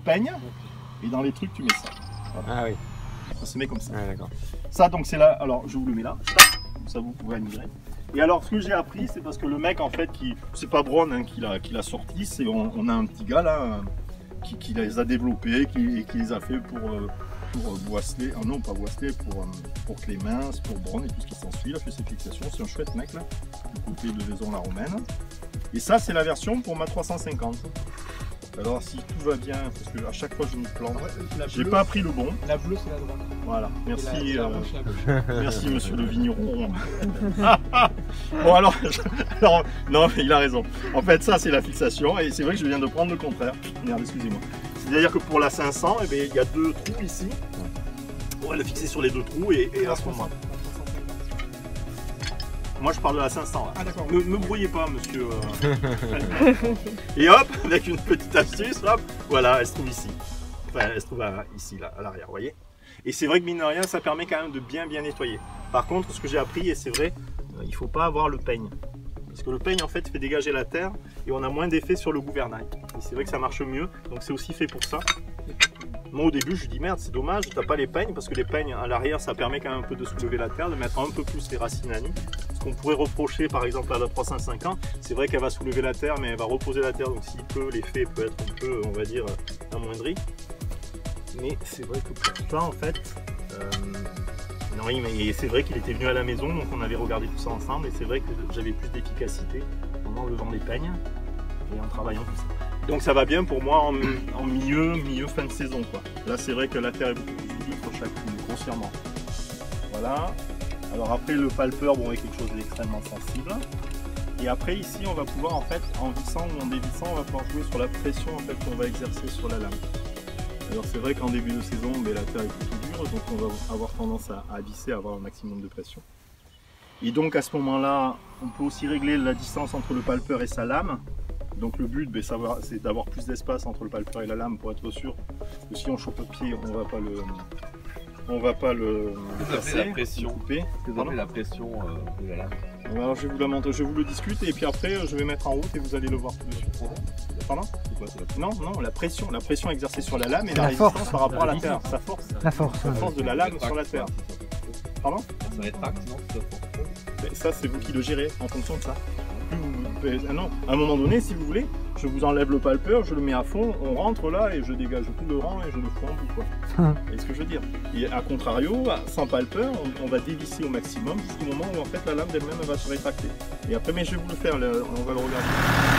peigne, et dans les trucs, tu mets ça. Voilà. Ah oui. Ça se met comme ça. Ah, d'accord. Ça, donc c'est là. Alors, je vous le mets là. Ça, vous pouvez admirer. Et alors, ce que j'ai appris, c'est parce que le mec, en fait, c'est pas Braun hein, qui l'a sorti, c'est on a un petit gars là qui les a développés, qui les a fait pour Boisselet, non pas Boisselet, pour Clémens, pour Braun et tout ce qui s'ensuit. Il a fait ses fixations, c'est un chouette mec là, du côté de Vaison-la-Romaine. Et ça, c'est la version pour ma 350. Alors si tout va bien, parce que à chaque fois je me plante, j'ai pas pris le bon. La bleue c'est la droite. Voilà, merci, La rouge, la gauche. merci monsieur le vigneron. Bon alors, non mais il a raison. En fait ça c'est la fixation et c'est vrai que je viens de prendre le contraire. Merde, excusez-moi. C'est-à-dire que pour la 500, eh bien, il y a deux trous ici. On va le fixer sur les deux trous et à ce moment. Moi je parle de la 500 là. Ah d'accord. Ne me brouillez pas monsieur. Et hop, avec une petite astuce, hop, voilà, elle se trouve ici. Enfin, elle se trouve ici, là, à l'arrière, vous voyez. Et c'est vrai que mine de rien, ça permet quand même de bien nettoyer. Par contre, ce que j'ai appris, et c'est vrai, il ne faut pas avoir le peigne. Parce que le peigne en fait fait dégager la terre et on a moins d'effet sur le gouvernail. Et c'est vrai que ça marche mieux, donc c'est aussi fait pour ça. Moi au début je dis merde c'est dommage, t'as pas les peignes parce que les peignes à l'arrière ça permet quand même un peu de soulever la terre, de mettre un peu plus les racines à nu. Ce qu'on pourrait reprocher par exemple à la 350, c'est vrai qu'elle va soulever la terre mais elle va reposer la terre donc s'il peut l'effet peut être un peu on va dire amoindri. Mais c'est vrai que pour ça en fait, non mais c'est vrai qu'il était venu à la maison donc on avait regardé tout ça ensemble et c'est vrai que j'avais plus d'efficacité en enlevant les peignes et en travaillant tout ça. Donc ça va bien pour moi en milieu fin de saison quoi. Là c'est vrai que la terre est beaucoup plus libre grossièrement. Voilà. Alors après le palpeur bon est quelque chose d'extrêmement sensible. Et après ici on va pouvoir en fait en vissant ou en dévissant on va pouvoir jouer sur la pression en fait qu'on va exercer sur la lame. Alors c'est vrai qu'en début de saison ben, la terre est plutôt dure donc on va avoir tendance à visser, à avoir un maximum de pression. Et donc à ce moment là on peut aussi régler la distance entre le palpeur et sa lame. Donc le but, ben, c'est d'avoir plus d'espace entre le palpeur et la lame pour être sûr que si on chope le pied, on va pas le casser, la pression. couper. La pression de la lame. Alors je vais vous la montrer, je vous le discute et puis après je vais mettre en route et vous allez le voir tout de suite. Pardon? C'est quoi, c'est la Non, la pression exercée sur la lame et La la résistance force. par rapport à la terre, sa force. La force. La force de la lame sur la terre. Pardon? Ça rétracte, non? Ben, ça c'est vous qui le gérez en fonction de ça. Non, à un moment donné, si vous voulez, je vous enlève le palpeur, je le mets à fond, on rentre là et je dégage tout le rang et je le fous en bout quoi. Vous voyez ce que je veux dire? Et à contrario, sans palpeur, on va dévisser au maximum jusqu'au moment où en fait la lame d'elle-même va se rétracter. Et après, mais je vais vous le faire, on va le regarder.